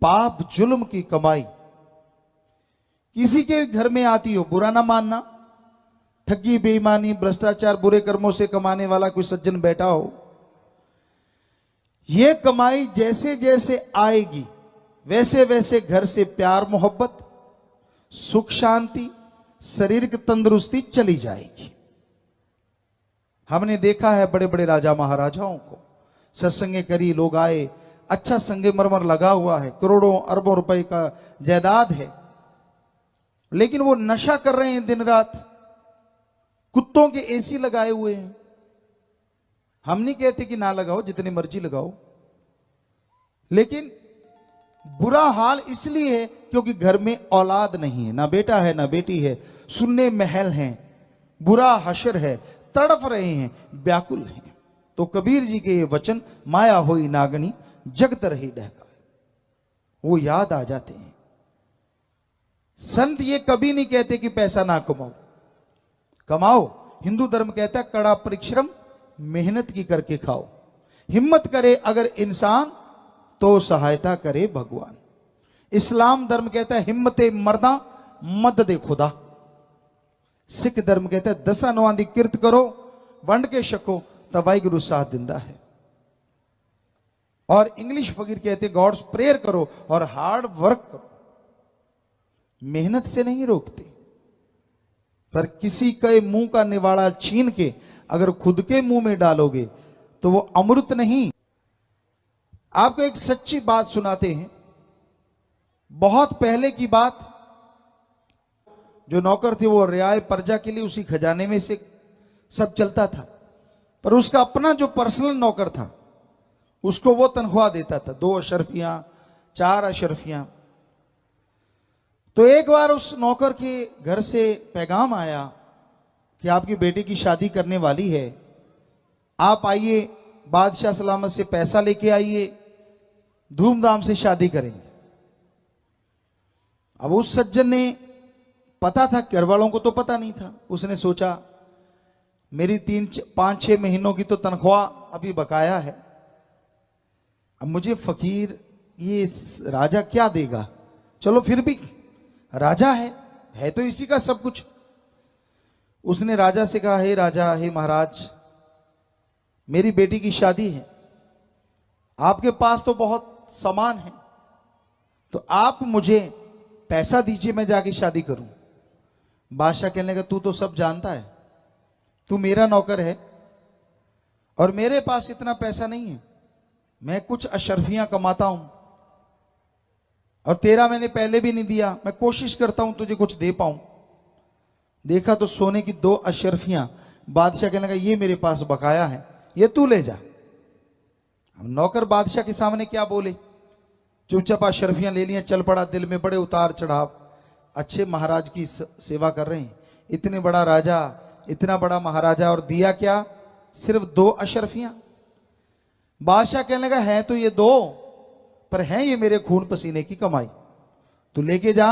पाप जुल्म की कमाई किसी के घर में आती हो, बुरा ना मानना। ठगी, बेईमानी, भ्रष्टाचार, बुरे कर्मों से कमाने वाला कोई सज्जन बैठा हो, यह कमाई जैसे जैसे आएगी वैसे वैसे घर से प्यार मोहब्बत, सुख शांति, शारीरिक तंदुरुस्ती चली जाएगी। हमने देखा है बड़े बड़े राजा महाराजाओं को, सत्संगे करी, लोग आए, अच्छा संगमरमर लगा हुआ है, करोड़ों अरबों रुपए का जायदाद है, लेकिन वो नशा कर रहे हैं दिन रात, कुत्तों के एसी लगाए हुए हैं। हम नहीं कहते कि ना लगाओ, जितनी मर्जी लगाओ, लेकिन बुरा हाल इसलिए है क्योंकि घर में औलाद नहीं है, ना बेटा है ना बेटी है, सुन्ने महल हैं, बुरा हशर है, तड़फ रहे हैं, व्याकुल हैं। तो कबीर जी के ये वचन, माया होई नागनी जगत रही डहका, वो याद आ जाते हैं। संत ये कभी नहीं कहते कि पैसा ना कमाओ, कमाओ। हिंदू धर्म कहता है कड़ा परिश्रम मेहनत की करके खाओ। हिम्मत करे अगर इंसान तो सहायता करे भगवान। इस्लाम धर्म कहता है हिम्मते मर्दा मददे खुदा। सिख धर्म कहता है दसा नौआं दी किरत करो, वंड के छको तो वाहिगुरु साथ दिंदा है। और इंग्लिश फकीर कहते गॉड्स प्रेयर करो और हार्ड वर्क करो। मेहनत से नहीं रोकते, पर किसी के मुंह का निवाड़ा छीन के अगर खुद के मुंह में डालोगे तो वो अमृत नहीं। आपको एक सच्ची बात सुनाते हैं, बहुत पहले की बात। जो नौकर थे वो रियाय प्रजा के लिए उसी खजाने में से सब चलता था, पर उसका अपना जो पर्सनल नौकर था उसको वो तनख्वाह देता था, 2 अशरफियां 4 अशरफियां। तो एक बार उस नौकर के घर से पैगाम आया कि आपकी बेटी की शादी करने वाली है, आप आइए, बादशाह सलामत से पैसा लेके आइए, धूमधाम से शादी करेंगे। अब उस सज्जन ने, पता था, घर वालों को तो पता नहीं था, उसने सोचा मेरी 3-5-6 महीनों की तो तनख्वाह अभी बकाया है, अब मुझे फकीर ये राजा क्या देगा, चलो फिर भी राजा है तो इसी का सब कुछ। उसने राजा से कहा, हे राजा, हे महाराज, मेरी बेटी की शादी है, आपके पास तो बहुत सामान है, तो आप मुझे पैसा दीजिए, मैं जाके शादी करूं। बादशाह कहने लगा, तू तो सब जानता है, तू मेरा नौकर है और मेरे पास इतना पैसा नहीं है, मैं कुछ अशरफियां कमाता हूं और तेरा मैंने पहले भी नहीं दिया, मैं कोशिश करता हूं तुझे कुछ दे पाऊं। देखा तो सोने की 2 अशरफियां। बादशाह कहने लगा, ये मेरे पास बकाया है, ये तू ले जा। नौकर बादशाह के सामने क्या बोले, चुपचाप अशरफियां ले लिया, चल पड़ा। दिल में बड़े उतार चढ़ाव, अच्छे महाराज की सेवा कर रहे हैं, इतने बड़ा राजा, इतना बड़ा महाराजा, और दिया क्या, सिर्फ 2 अशरफियां। बादशाह कहने लगा, है तो ये 2, पर हैं ये मेरे खून पसीने की कमाई, तू लेके जा,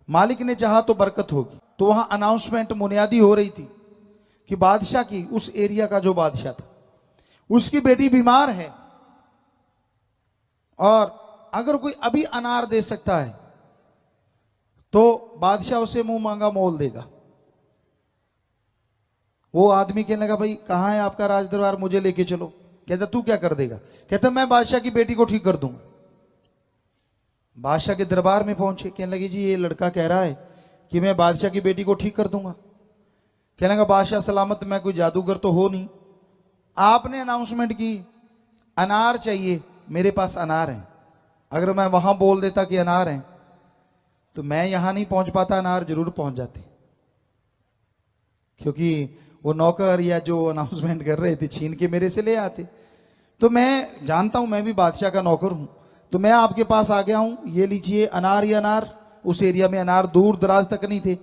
मालिक ने चाहा तो बरकत होगी। तो वहां अनाउंसमेंट मुनियादी हो रही थी कि बादशाह की, उस एरिया का जो बादशाह था, उसकी बेटी बीमार है और अगर कोई अभी अनार दे सकता है तो बादशाह उसे मुंह मांगा मोल देगा। वो आदमी कहने लगा, भाई कहां है आपका राज दरबार, मुझे लेके चलो। कहता, तू क्या कर देगा? कहता, मैं बादशाह की बेटी को ठीक कर दूंगा। बादशाह के दरबार में पहुंचे, कहने लगे, जी ये लड़का कह रहा है कि मैं बादशाह की बेटी को ठीक कर दूंगा। कहने लगा, बादशाह सलामत, मैं कोई जादूगर तो हो नहीं, आपने अनाउंसमेंट की अनार चाहिए, मेरे पास अनार है, अगर मैं वहां बोल देता कि अनार है तो मैं यहां नहीं पहुंच पाता, अनार जरूर पहुंच जाते, क्योंकि वो नौकर या जो अनाउंसमेंट कर रहे थे छीन के मेरे से ले आते। तो मैं जानता हूं, मैं भी बादशाह का नौकर हूं, तो मैं आपके पास आ गया हूं, ये लीजिए अनार ही अनार। उस एरिया में अनार दूर दराज तक नहीं थे,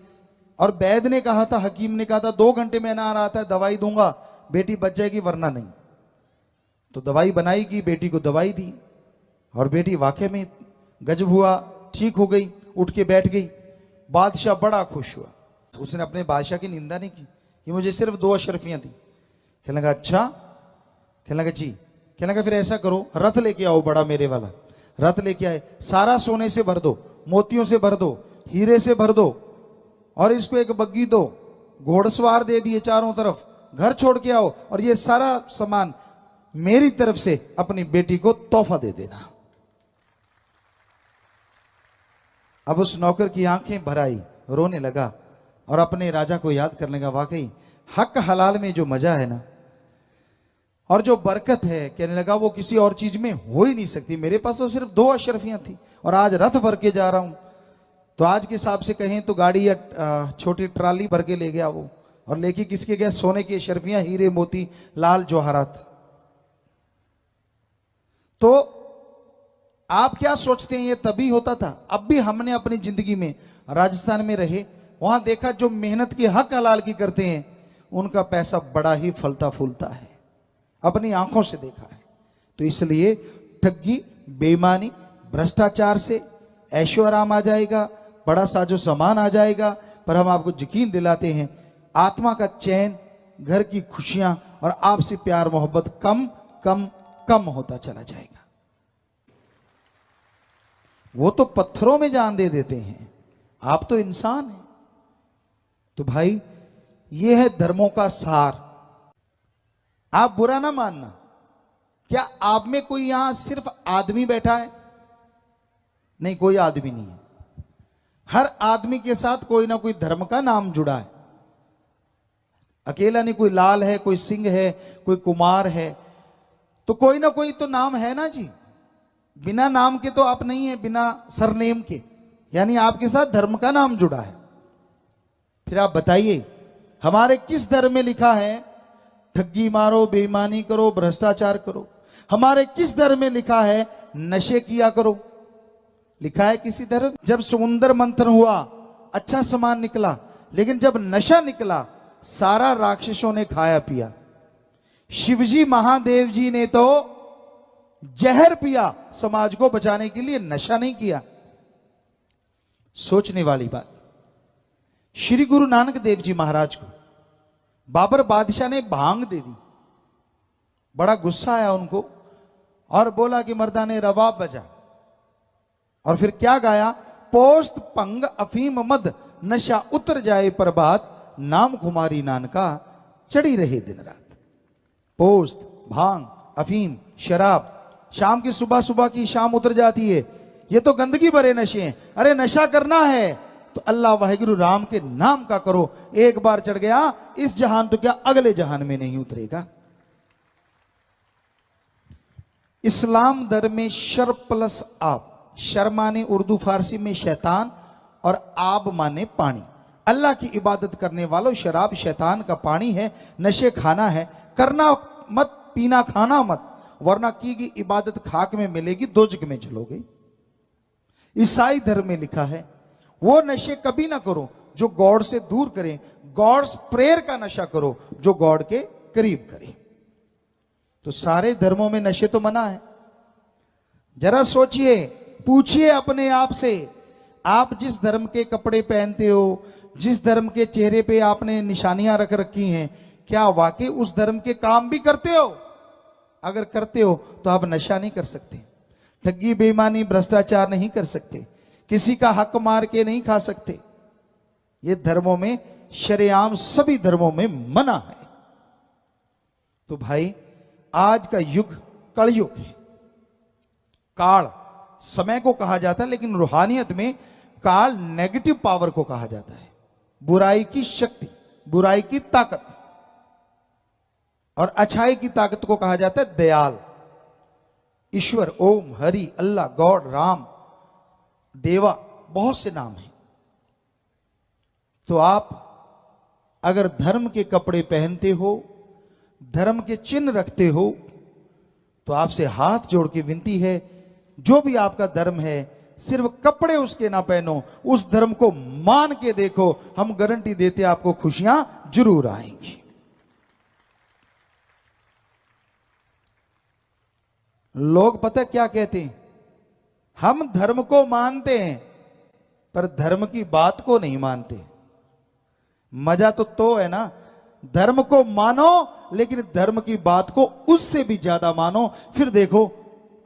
और वैद्य ने कहा था, हकीम ने कहा था, 2 घंटे में अनार आता है, दवाई दूंगा, बेटी बच जाएगी वरना नहीं। तो दवाई बनाई की, बेटी को दवाई दी और बेटी वाकई में गजब हुआ, ठीक हो गई, उठ के बैठ गई। बादशाह बड़ा खुश हुआ, उसने अपने बादशाह की निंदा नहीं की कि मुझे सिर्फ 2 अशरफियां थी। कहने लगा, अच्छा? कहने लगा, जी। कहने लगा, फिर ऐसा करो, रथ लेके आओ बड़ा मेरे वाला, रथ लेके आए, सारा सोने से भर दो, मोतियों से भर दो, हीरे से भर दो, और इसको एक बग्गी दो, घोड़सवार दे दिए चारों तरफ, घर छोड़ के आओ और ये सारा सामान मेरी तरफ से अपनी बेटी को तोहफा दे देना। अब उस नौकर की आंखें भर आई, रोने लगा और अपने राजा को याद करने का, वाकई हक हलाल में जो मजा है ना और जो बरकत है, कहने लगा वो किसी और चीज में हो ही नहीं सकती। मेरे पास तो सिर्फ 2 अशरफियां थी और आज रथ भर के जा रहा हूं, तो आज के हिसाब से कहें तो गाड़ी या छोटी ट्राली भर के ले गया वो, और लेके किसके गया? सोने की अशरफियां, हीरे मोती, लाल जवाहरात। तो आप क्या सोचते हैं ये तभी होता था? अब भी हमने अपनी जिंदगी में राजस्थान में रहे, वहां देखा जो मेहनत की हक हलाल की करते हैं उनका पैसा बड़ा ही फलता फूलता है, अपनी आंखों से देखा है। तो इसलिए ठगी, बेईमानी, भ्रष्टाचार से ऐशो आराम आ जाएगा, बड़ा साजो सामान आ जाएगा, पर हम आपको यकीन दिलाते हैं आत्मा का चैन, घर की खुशियां और आपसे प्यार मोहब्बत कम कम कम होता चला जाएगा। वो तो पत्थरों में जान दे देते हैं, आप तो इंसान हैं। तो भाई ये है धर्मों का सार। आप बुरा ना मानना, क्या आप में कोई यहां सिर्फ आदमी बैठा है? नहीं, कोई आदमी नहीं है। हर आदमी के साथ कोई ना कोई धर्म का नाम जुड़ा है। अकेला नहीं, कोई लाल है, कोई सिंह है, कोई कुमार है, तो कोई ना कोई तो नाम है ना जी। बिना नाम के तो आप नहीं है, बिना सरनेम के, यानी आपके साथ धर्म का नाम जुड़ा है। फिर आप बताइए हमारे किस धर्म में लिखा है ठगी मारो, बेईमानी करो, भ्रष्टाचार करो? हमारे किस धर्म में लिखा है नशे किया करो? लिखा है किसी धर्म? जब समुद्र मंथन हुआ अच्छा सामान निकला, लेकिन जब नशा निकला सारा राक्षसों ने खाया पिया। शिवजी महादेव जी ने तो जहर पिया समाज को बचाने के लिए, नशा नहीं किया। सोचने वाली बात। श्री गुरु नानक देव जी महाराज को बाबर बादशाह ने भांग दे दी, बड़ा गुस्सा आया उनको और बोला कि मर्दाने रबाब बजा, और फिर क्या गाया? पोस्त पंग अफीम मद, नशा उतर जाए प्रभात, नाम कुमारी नानका चढ़ी रहे दिन रात। पोस्त, भांग, अफीम, शराब, शाम की सुबह सुबह की शाम उतर जाती है, ये तो गंदगी भरे नशे हैं। अरे नशा करना है तो अल्लाह वाहिगुरु राम के नाम का करो। एक बार चढ़ गया इस जहान तो क्या अगले जहान में नहीं उतरेगा। इस्लाम धर्म में शर प्लस आब, शर माने उर्दू फारसी में शैतान और आब माने पानी। अल्लाह की इबादत करने वालों, शराब शैतान का पानी है, नशे खाना है, करना मत, पीना खाना मत, वरना की गई इबादत खाक में मिलेगी, दोजक में जलोगे। ईसाई धर्म में लिखा है वो नशे कभी ना करो जो गॉड से दूर करें, गॉड्स प्रेयर का नशा करो जो गॉड के करीब करे। तो सारे धर्मों में नशे तो मना है। जरा सोचिए, पूछिए अपने आप से, आप जिस धर्म के कपड़े पहनते हो, जिस धर्म के चेहरे पे आपने निशानियां रख रखी हैं, क्या वाकई उस धर्म के काम भी करते हो? अगर करते हो तो आप नशा नहीं कर सकते, ठगी बेईमानी भ्रष्टाचार नहीं कर सकते, किसी का हक मार के नहीं खा सकते। ये धर्मों में शरेआम सभी धर्मों में मना है। तो भाई आज का युग कलयुग है। काल समय को कहा जाता है, लेकिन रूहानियत में काल नेगेटिव पावर को कहा जाता है, बुराई की शक्ति, बुराई की ताकत, और अच्छाई की ताकत को कहा जाता है दयाल। ईश्वर, ओम, हरि, अल्लाह, गॉड, राम, देवा, बहुत से नाम हैं। तो आप अगर धर्म के कपड़े पहनते हो, धर्म के चिन्ह रखते हो, तो आपसे हाथ जोड़ के विनती है, जो भी आपका धर्म है सिर्फ कपड़े उसके ना पहनो, उस धर्म को मान के देखो, हम गारंटी देते आपको खुशियां जरूर आएंगी। लोग पता क्या कहते हैं? हम धर्म को मानते हैं पर धर्म की बात को नहीं मानते। मजा तो है ना, धर्म को मानो लेकिन धर्म की बात को उससे भी ज्यादा मानो, फिर देखो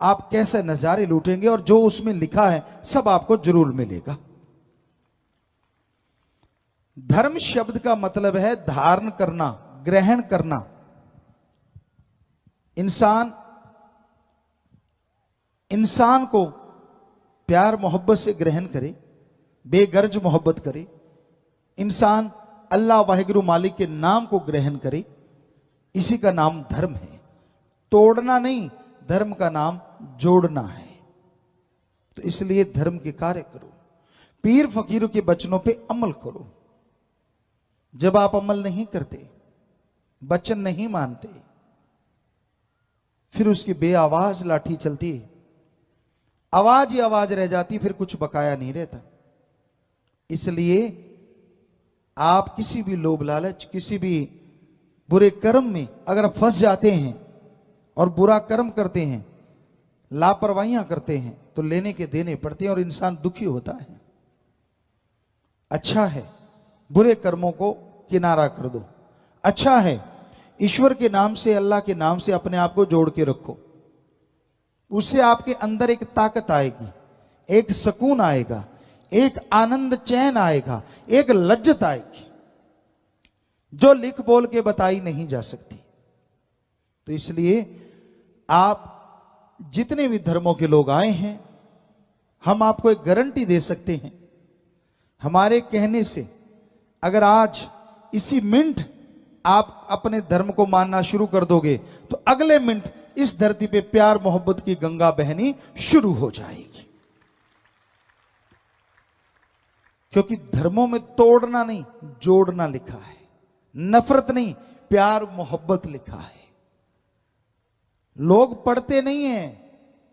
आप कैसे नजारे लूटेंगे और जो उसमें लिखा है सब आपको जरूर मिलेगा। धर्म शब्द का मतलब है धारण करना, ग्रहण करना। इंसान को प्यार मोहब्बत से ग्रहण करे, बेगर्ज मोहब्बत करे। इंसान अल्लाह वाहिगुरु मालिक के नाम को ग्रहण करे, इसी का नाम धर्म है। तोड़ना नहीं, धर्म का नाम जोड़ना है। तो इसलिए धर्म के कार्य करो, पीर फकीरों के वचनों पे अमल करो। जब आप अमल नहीं करते, वचन नहीं मानते, फिर उसकी बेआवाज लाठी चलती है, आवाज ही आवाज रह जाती, फिर कुछ बकाया नहीं रहता। इसलिए आप किसी भी लोभ लालच, किसी भी बुरे कर्म में अगर फंस जाते हैं और बुरा कर्म करते हैं, लापरवाहियां करते हैं, तो लेने के देने पड़ते हैं और इंसान दुखी होता है। अच्छा है बुरे कर्मों को किनारा कर दो। अच्छा है ईश्वर के नाम से, अल्लाह के नाम से अपने आप को जोड़ के रखो। उससे आपके अंदर एक ताकत आएगी, एक सुकून आएगा, एक आनंद चैन आएगा, एक लज्जत आएगी जो लिख बोल के बताई नहीं जा सकती। तो इसलिए आप जितने भी धर्मों के लोग आए हैं, हम आपको एक गारंटी दे सकते हैं, हमारे कहने से अगर आज इसी मिनट आप अपने धर्म को मानना शुरू कर दोगे तो अगले मिनट इस धरती पे प्यार मोहब्बत की गंगा बहनी शुरू हो जाएगी। क्योंकि धर्मों में तोड़ना नहीं, जोड़ना लिखा है, नफरत नहीं, प्यार मोहब्बत लिखा है। लोग पढ़ते नहीं हैं।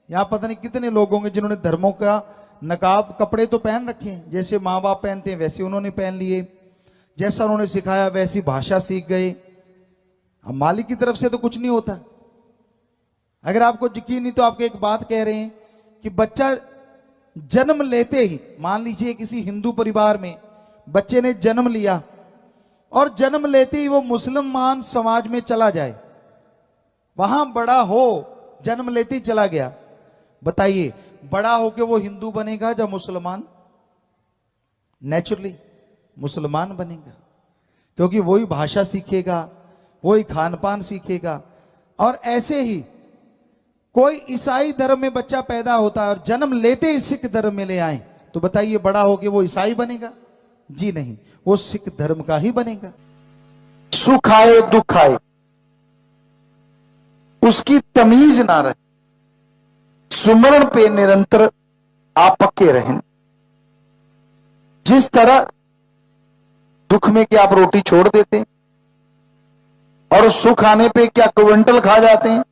यहां पता नहीं कितने लोग होंगे जिन्होंने धर्मों का नकाब कपड़े तो पहन रखे हैं, जैसे मां बाप पहनते हैं वैसे उन्होंने पहन लिए, जैसा उन्होंने सिखाया वैसी भाषा सीख गए। अब मालिक की तरफ से तो कुछ नहीं होता। अगर आपको यकीन नहीं तो आपको एक बात कह रहे हैं कि बच्चा जन्म लेते ही, मान लीजिए किसी हिंदू परिवार में बच्चे ने जन्म लिया और जन्म लेते ही वो मुसलमान समाज में चला जाए, वहां बड़ा हो, जन्म लेते ही चला गया, बताइए बड़ा होके वो हिंदू बनेगा या मुसलमान? नेचुरली मुसलमान बनेगा, क्योंकि वही भाषा सीखेगा, वही खान पान सीखेगा। और ऐसे ही कोई ईसाई धर्म में बच्चा पैदा होता है और जन्म लेते ही सिख धर्म में ले आए, तो बताइए बड़ा होके वो ईसाई बनेगा? जी नहीं, वो सिख धर्म का ही बनेगा। सुख आए दुख आए उसकी तमीज ना रहे, सुमरण पे निरंतर आप पक्के रहें। जिस तरह दुख में क्या आप रोटी छोड़ देते हैं और सुख आने पे क्या क्विंटल खा जाते हैं?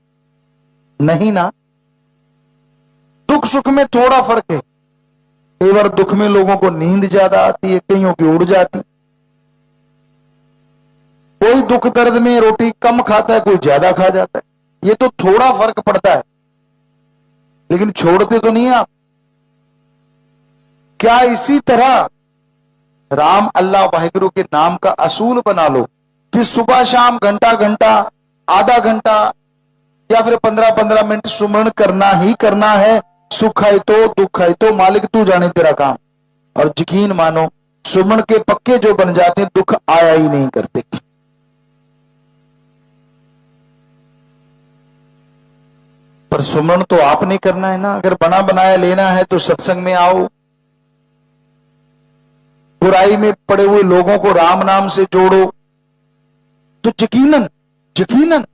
नहीं ना। दुख सुख में थोड़ा फर्क है। कई बार दुख में लोगों को नींद ज्यादा आती है, कईयों की उड़ जाती। कोई दुख दर्द में रोटी कम खाता है, कोई ज्यादा खा जाता है। ये तो थोड़ा फर्क पड़ता है, लेकिन छोड़ते तो नहीं आप। क्या इसी तरह राम अल्लाह वाहिगुरु के नाम का असूल बना लो कि सुबह शाम घंटा घंटा, आधा घंटा या फिर 15-15 मिनट सुमरण करना ही करना है। सुख है तो दुख है तो मालिक तू जाने तेरा काम। और यकीन मानो सुमरण के पक्के जो बन जाते हैं, दुख आया ही नहीं करते। पर सुमरण तो आपने करना है ना। अगर बना बनाया लेना है तो सत्संग में आओ, बुराई में पड़े हुए लोगों को राम नाम से जोड़ो, तो यकीनन यकीनन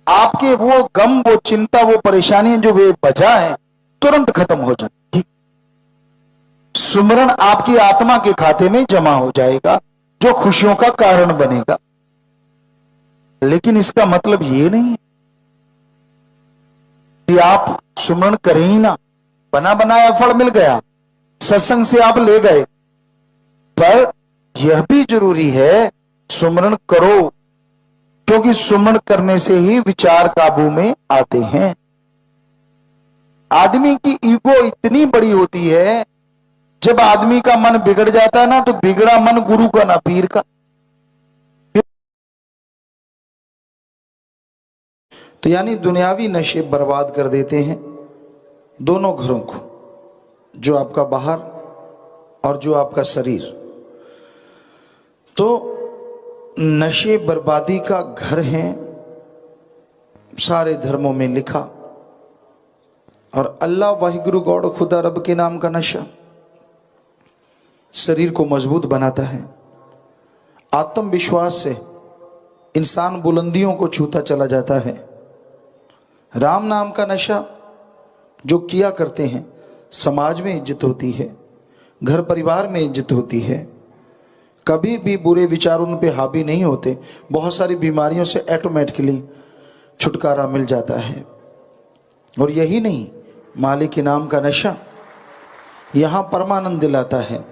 आपके वो गम, वो चिंता, वो परेशानियां जो वे बचा है तुरंत खत्म हो जाएगी। सुमरण आपकी आत्मा के खाते में जमा हो जाएगा, जो खुशियों का कारण बनेगा। लेकिन इसका मतलब ये नहीं है कि आप सुमरण करें ही ना, बना बनाया फल मिल गया, सत्संग से आप ले गए। पर यह भी जरूरी है सुमरण करो, क्योंकि सुमरण करने से ही विचार काबू में आते हैं। आदमी की ईगो इतनी बड़ी होती है, जब आदमी का मन बिगड़ जाता है ना, तो बिगड़ा मन गुरु का ना पीर का। तो यानी दुनियावी नशे बर्बाद कर देते हैं दोनों घरों को, जो आपका बाहर और जो आपका शरीर। तो नशे बर्बादी का घर है, सारे धर्मों में लिखा। और अल्लाह वाहिगुरु गॉड खुदा रब के नाम का नशा शरीर को मजबूत बनाता है, आत्मविश्वास से इंसान बुलंदियों को छूता चला जाता है। राम नाम का नशा जो किया करते हैं, समाज में इज्जत होती है, घर परिवार में इज्जत होती है, कभी भी बुरे विचार उन पे हावी नहीं होते, बहुत सारी बीमारियों से ऑटोमेटिकली छुटकारा मिल जाता है। और यही नहीं, मालिक के नाम का नशा यहाँ परमानंद दिलाता है,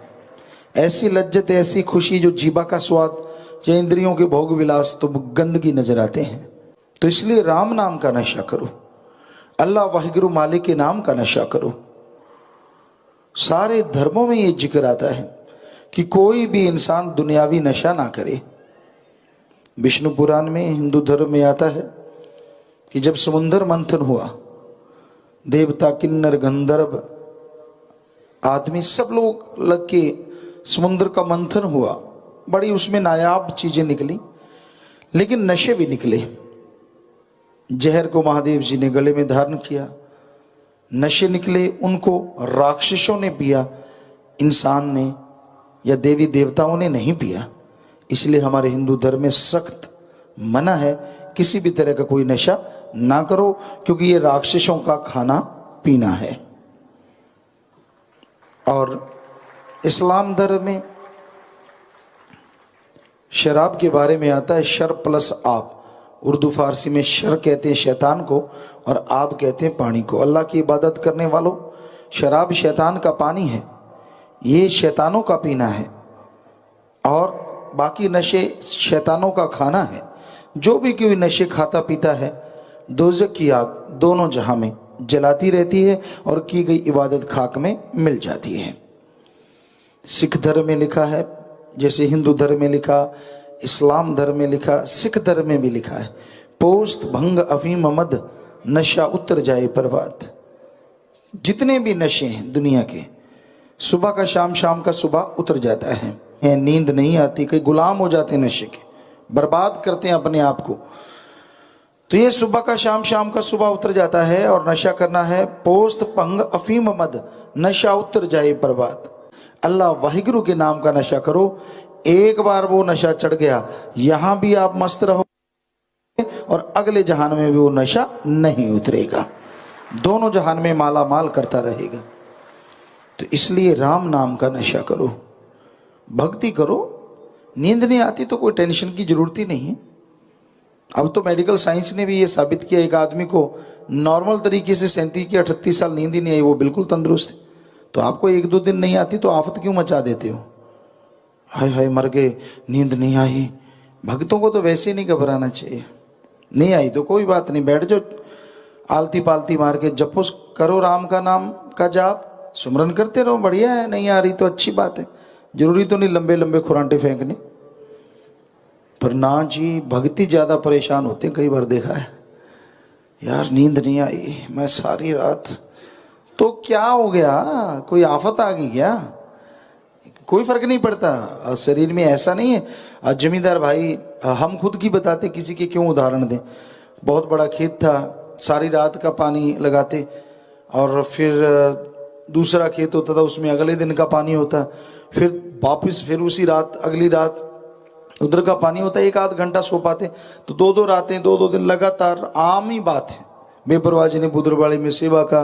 ऐसी लज्जत, ऐसी खुशी जो जीवा का स्वाद या इंद्रियों के भोग विलास तो गंदगी नजर आते हैं। तो इसलिए राम नाम का नशा करो, अल्लाह वाहिगुरु मालिक के नाम का नशा करो। सारे धर्मों में ये जिक्र आता है कि कोई भी इंसान दुनियावी नशा ना करे। विष्णु पुराण में, हिंदू धर्म में आता है कि जब समुद्र मंथन हुआ, देवता, किन्नर, गंधर्व आदमी सब लोग लग के समुद्र का मंथन हुआ, बड़ी उसमें नायाब चीजें निकली, लेकिन नशे भी निकले। जहर को महादेव जी ने गले में धारण किया, नशे निकले, उनको राक्षसों ने पिया, इंसान ने या देवी देवताओं ने नहीं पिया। इसलिए हमारे हिंदू धर्म में सख्त मना है, किसी भी तरह का कोई नशा ना करो, क्योंकि ये राक्षसों का खाना पीना है। और इस्लाम धर्म में शराब के बारे में आता है, शर प्लस आप। उर्दू फारसी में शर कहते हैं शैतान को और आप कहते हैं पानी को। अल्लाह की इबादत करने वालों, शराब शैतान का पानी है, ये शैतानों का पीना है, और बाकी नशे शैतानों का खाना है। जो भी कोई नशे खाता पीता है, दोज़ख की आग दोनों जहां में जलाती रहती है और की गई इबादत खाक में मिल जाती है। सिख धर्म में लिखा है, जैसे हिंदू धर्म में लिखा, इस्लाम धर्म में लिखा, सिख धर्म में भी लिखा है, पोस्त भंग अफीम मद नशा उतर जाए प्रभात। जितने भी नशे हैं दुनिया के, सुबह का शाम, शाम का सुबह उतर जाता है। नींद नहीं आती, कई गुलाम हो जाते हैं नशे के, बर्बाद करते हैं अपने आप को। तो ये सुबह का शाम, शाम का सुबह उतर जाता है और नशा करना है। पोस्त भंग अफीम मद नशा उतर जाए प्रभात। अल्लाह वाहिगुरु के नाम का नशा करो, एक बार वो नशा चढ़ गया, यहां भी आप मस्त रहो और अगले जहान में भी वो नशा नहीं उतरेगा, दोनों जहान में माला माल करता रहेगा। तो इसलिए राम नाम का नशा करो, भक्ति करो। नींद नहीं आती तो कोई टेंशन की जरूरत ही नहीं है। अब तो मेडिकल साइंस ने भी ये साबित किया, एक आदमी को नॉर्मल तरीके से 37 या 38 साल नींद ही नहीं आई, वो बिल्कुल तंदुरुस्त है। तो आपको 1-2 दिन नहीं आती तो आफत क्यों मचा देते हो? हाय हाय मर गए, नींद नहीं आई। भक्तों को तो वैसे नहीं घबराना चाहिए। नहीं आई तो कोई बात नहीं, बैठ जाओ, आलती पालती मार के जपो, करो राम का नाम का जाप, सुमरन करते रहो, बढ़िया है। नहीं आ रही तो अच्छी बात है, जरूरी तो नहीं लंबे लंबे खुरांटे फेंकने। पर ना जी, भक्ति ज़्यादा परेशान होते हैं। कई बार देखा है, यार नींद नहीं आई, मैं सारी रात, तो क्या हो गया? कोई आफत आ गई क्या? कोई फर्क नहीं पड़ता शरीर में, ऐसा नहीं है। जमींदार भाई, हम खुद की बताते, किसी के क्यों उदाहरण दें। बहुत बड़ा खेत था, सारी रात का पानी लगाते और फिर दूसरा खेत होता था, उसमें अगले दिन का पानी होता, फिर वापस फिर उसी रात अगली रात उधर का पानी होता। 1-8 घंटा सो पाते, तो 2-2 रातें 2-2 दिन लगातार। आम ही बात है। बेपरवाह जी ने बुदरवाड़ी में सेवा का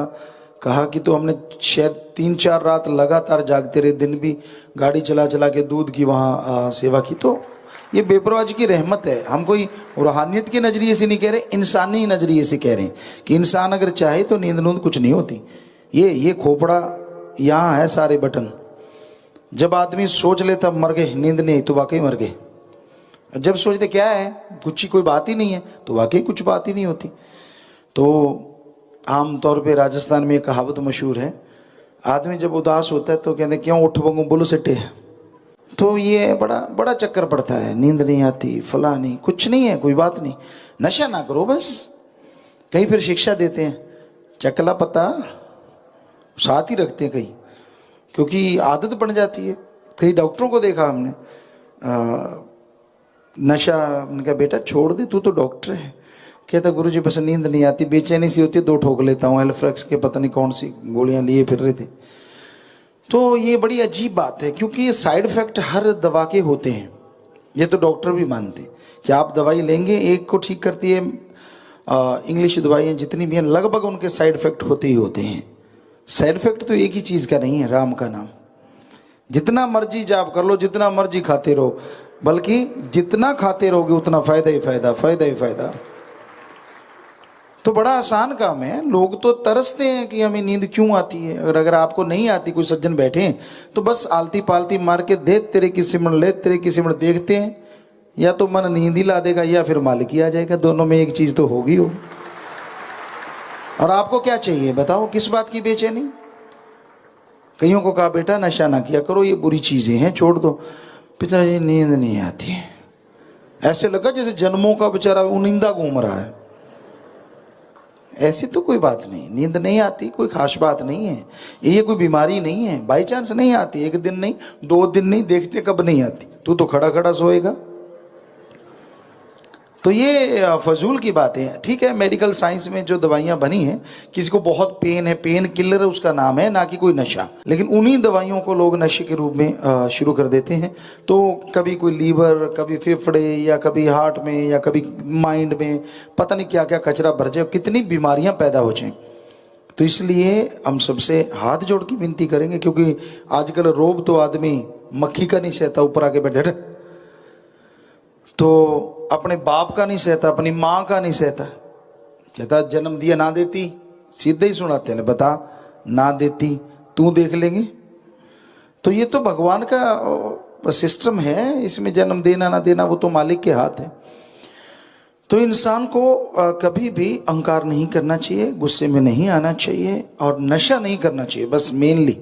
कहा कि तो हमने शायद 3-4 रात लगातार जागते रहे, दिन भी गाड़ी चला चला के दूध की वहाँ सेवा की। तो ये बेपरवाह जी की रहमत है। हम कोई रूहानियत के नज़रिए से नहीं कह रहे, इंसानी नज़रिए से कह रहे हैं कि इंसान अगर चाहे तो नींद नूंद कुछ नहीं होती। ये खोपड़ा यहाँ है, सारे बटन। जब आदमी सोच ले तब मर गए, नींद नहीं आई तो वाकई मर गए। जब सोचते क्या है, कुछ कोई बात ही नहीं है, तो वाकई कुछ बात ही नहीं होती। तो आम तौर पे राजस्थान में एक कहावत मशहूर है, आदमी जब उदास होता है तो कहते क्यों उठ बंगू बोलो सिटे। तो ये बड़ा बड़ा चक्कर पड़ता है, नींद नहीं आती, फला नहीं, कुछ नहीं है, कोई बात नहीं। नशा ना करो बस, कहीं फिर शिक्षा देते हैं, चकला पता साथ ही रखते हैं कहीं, क्योंकि आदत बन जाती है। कई डॉक्टरों को देखा हमने, नशा, उनका बेटा छोड़ दे, तू तो डॉक्टर है। कहता गुरुजी बस नींद नहीं आती, बेचैनी सी होती है, 2 ठोक लेता हूँ, एल्फ्रेक्स के पता नहीं कौन सी गोलियां लिए फिर रहे थे। तो ये बड़ी अजीब बात है, क्योंकि ये साइड इफेक्ट हर दवा के होते हैं। ये तो डॉक्टर भी मानते हैं कि आप दवाई लेंगे, एक को ठीक करती है, इंग्लिश दवाइयाँ जितनी भी हैं लगभग उनके साइड इफेक्ट होते ही होते हैं। साइड इफेक्ट तो एक ही चीज़ का नहीं है, राम का नाम। जितना मर्जी जाप कर लो, जितना मर्जी खाते रहो, बल्कि जितना खाते रहोगे उतना फायदा ही फायदा, फायदा ही फायदा। तो बड़ा आसान काम है। लोग तो तरसते हैं कि हमें नींद क्यों आती है। अगर आपको नहीं आती, कोई सज्जन बैठे हैं तो बस आलती पालती मार के दे तेरे की सिमरण, ले तेरे की सिमरण देखते हैं, या तो मन नींद ही ला देगा या फिर मालिक ही आ जाएगा, दोनों में एक चीज तो होगी हो। और आपको क्या चाहिए बताओ, किस बात की बेचैनी? कईयों को कहा बेटा नशा ना किया करो, ये बुरी चीजें हैं, छोड़ दो। पिताजी नींद नहीं आती, ऐसे लगा जैसे जन्मों का बेचारा उनिंदा घूम रहा है। ऐसी तो कोई बात नहीं, नींद नहीं आती कोई खास बात नहीं है, ये कोई बीमारी नहीं है, बाई चांस नहीं आती, 1 दिन नहीं 2 दिन नहीं, देखते कब नहीं आती, तू तो खड़ा खड़ा सोएगा। तो ये फजूल की बात है। ठीक है, मेडिकल साइंस में जो दवाइयाँ बनी हैं, किसी को बहुत पेन है, पेन किलर उसका नाम है, ना कि कोई नशा, लेकिन उन्हीं दवाइयों को लोग नशे के रूप में शुरू कर देते हैं। तो कभी कोई लीवर, कभी फेफड़े, या कभी हार्ट में, या कभी माइंड में, पता नहीं क्या क्या कचरा भर जाए, कितनी बीमारियाँ पैदा हो जाएं। तो इसलिए हम सबसे हाथ जोड़ के विनती करेंगे, क्योंकि आजकल रोब तो आदमी मक्खी का नहीं सहता, ऊपर आके बैठ जाए, तो अपने बाप का नहीं सहता, अपनी माँ का नहीं सहता। कहता जन्म दिया ना देती, सीधे ही सुनाते हैं, बता ना देती तू देख लेंगे। तो ये तो भगवान का सिस्टम है, इसमें जन्म देना ना देना वो तो मालिक के हाथ है। तो इंसान को कभी भी अहंकार नहीं करना चाहिए, गुस्से में नहीं आना चाहिए, और नशा नहीं करना चाहिए। बस मेनली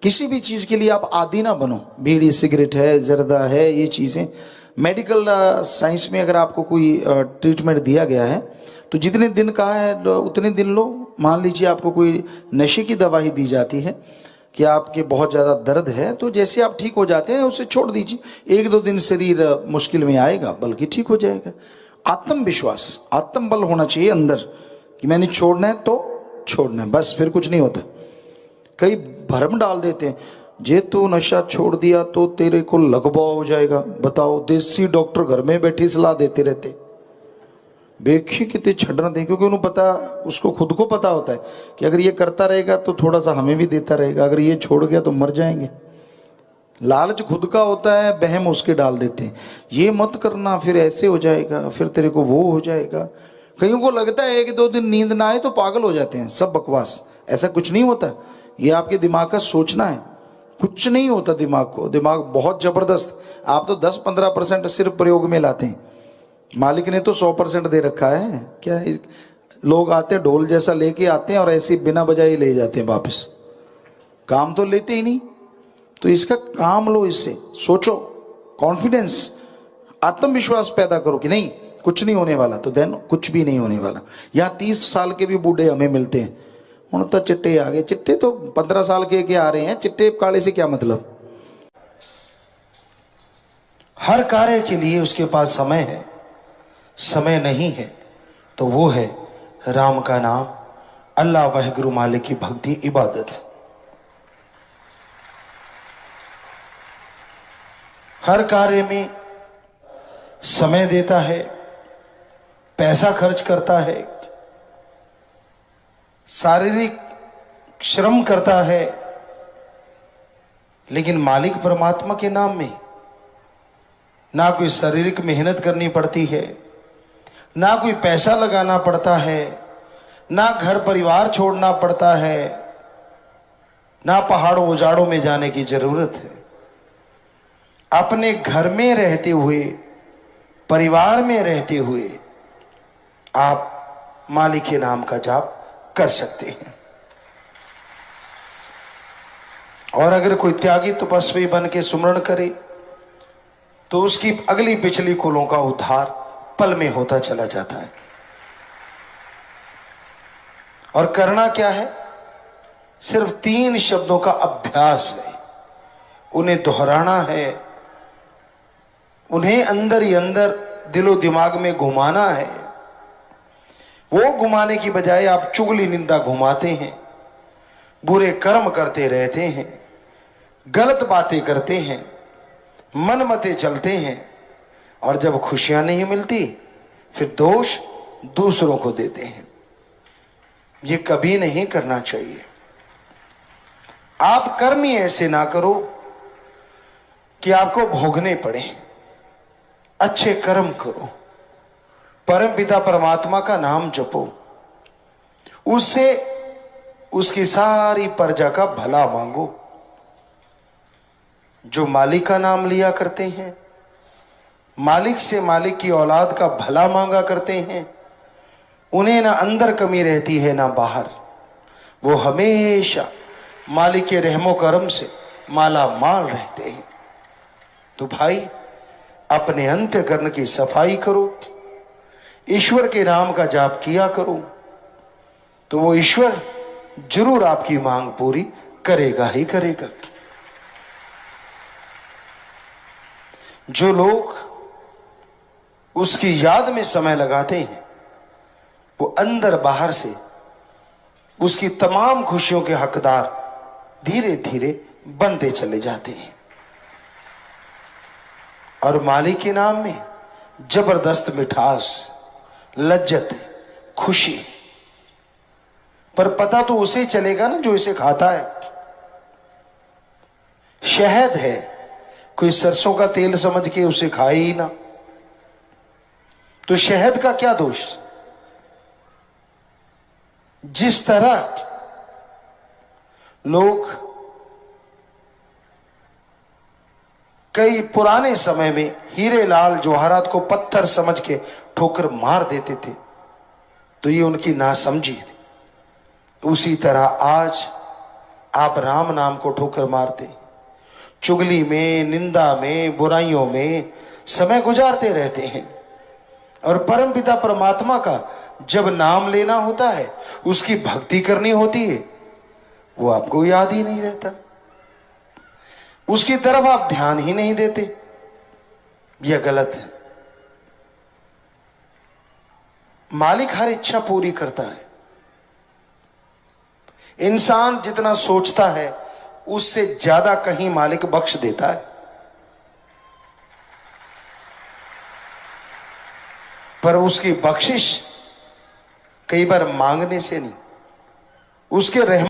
किसी भी चीज़ के लिए आप आदी ना बनो। बीड़ी सिगरेट है, जर्दा है, ये चीज़ें मेडिकल साइंस में अगर आपको कोई ट्रीटमेंट दिया गया है तो जितने दिन का है उतने दिन लो। मान लीजिए आपको कोई नशे की दवाई दी जाती है कि आपके बहुत ज़्यादा दर्द है, तो जैसे आप ठीक हो जाते हैं उसे छोड़ दीजिए। 1-2 दिन शरीर मुश्किल में आएगा, बल्कि ठीक हो जाएगा। आत्मविश्वास, आत्मबल होना चाहिए अंदर कि मैंने छोड़ना है तो छोड़ना है, बस, फिर कुछ नहीं होता। कई भरम डाल देते हैं, जे तू नशा छोड़ दिया तो तेरे को लगवा हो जाएगा। बताओ, देसी डॉक्टर घर में बैठी सलाह देते रहते, देखिए कितने छड़ना दे, क्योंकि उन्हें पता, उसको खुद को पता होता है कि अगर ये करता रहेगा तो थोड़ा सा हमें भी देता रहेगा, अगर ये छोड़ गया तो मर जाएंगे। लालच खुद का होता है, बहम उसके डाल देते हैं, ये मत करना फिर ऐसे हो जाएगा, फिर तेरे को वो हो जाएगा। कईयों को लगता है कि 2 दिन नींद ना आए तो पागल हो जाते हैं, सब बकवास। ऐसा कुछ नहीं होता, ये आपके दिमाग का सोचना है, कुछ नहीं होता दिमाग को। दिमाग बहुत जबरदस्त, आप तो 10-15% सिर्फ प्रयोग में लाते हैं, मालिक ने तो 100% दे रखा है। क्या लोग आते हैं ढोल जैसा लेके आते हैं और ऐसे बिना बजाए ले जाते हैं वापस, काम तो लेते ही नहीं। तो इसका काम लो, इससे सोचो, कॉन्फिडेंस, आत्मविश्वास पैदा करो कि नहीं कुछ नहीं होने वाला, तो देन कुछ भी नहीं होने वाला। यहाँ 30 साल के भी बूढ़े हमें मिलते हैं, हूं तो चिट्टे आ गए, चिट्टे तो 15 साल के आ रहे हैं, चिट्टे काले से क्या मतलब। हर कार्य के लिए उसके पास समय है, समय नहीं है तो वो है राम का नाम, अल्लाह वाहिगुरु मालिक की भक्ति, इबादत। हर कार्य में समय देता है, पैसा खर्च करता है, शारीरिक श्रम करता है, लेकिन मालिक परमात्मा के नाम में ना कोई शारीरिक मेहनत करनी पड़ती है, ना कोई पैसा लगाना पड़ता है, ना घर परिवार छोड़ना पड़ता है, ना पहाड़ों उजाड़ों में जाने की जरूरत है। अपने घर में रहते हुए, परिवार में रहते हुए आप मालिक के नाम का जाप कर सकते हैं। और अगर कोई त्यागी तपस्वी बन के सुमरण करे तो उसकी अगली पिछली कुलों का उद्धार पल में होता चला जाता है। और करना क्या है? सिर्फ 3 शब्दों का अभ्यास है, उन्हें दोहराना है, उन्हें अंदर ही अंदर दिलो दिमाग में घुमाना है। वो घुमाने की बजाय आप चुगली निंदा घुमाते हैं, बुरे कर्म करते रहते हैं, गलत बातें करते हैं, मनमते चलते हैं, और जब खुशियां नहीं मिलती फिर दोष दूसरों को देते हैं। ये कभी नहीं करना चाहिए। आप कर्म ही ऐसे ना करो कि आपको भोगने पड़े। अच्छे कर्म करो, परम पिता परमात्मा का नाम जपो, उससे उसकी सारी प्रजा का भला मांगो। जो मालिक का नाम लिया करते हैं, मालिक से मालिक की औलाद का भला मांगा करते हैं, उन्हें ना अंदर कमी रहती है ना बाहर। वो हमेशा मालिक के रहमो करम से माला माल रहते हैं। तो भाई, अपने अंतःकरण की सफाई करो, ईश्वर के नाम का जाप किया करो, तो वो ईश्वर जरूर आपकी मांग पूरी करेगा ही करेगा। जो लोग उसकी याद में समय लगाते हैं, वो अंदर बाहर से उसकी तमाम खुशियों के हकदार धीरे धीरे बनते चले जाते हैं। और मालिक के नाम में जबरदस्त मिठास, लज्जत, खुशी, पर पता तो उसे चलेगा ना जो इसे खाता है। शहद है, कोई सरसों का तेल समझ के उसे खाए ही ना, तो शहद का क्या दोष? जिस तरह लोग कई पुराने समय में हीरे लाल जवाहरात को पत्थर समझ के ठोकर मार देते थे, तो ये उनकी नासमझी थी। उसी तरह आज आप राम नाम को ठोकर मारते, चुगली में, निंदा में, बुराइयों में समय गुजारते रहते हैं। और परम पिता परमात्मा का जब नाम लेना होता है, उसकी भक्ति करनी होती है, वो आपको याद ही नहीं रहता, उसकी तरफ आप ध्यान ही नहीं देते। यह गलत है। मालिक हर इच्छा पूरी करता है। इंसान जितना सोचता है उससे ज्यादा कहीं मालिक बख्श देता है। पर उसकी बख्शिश कई बार मांगने से नहीं, उसके रहम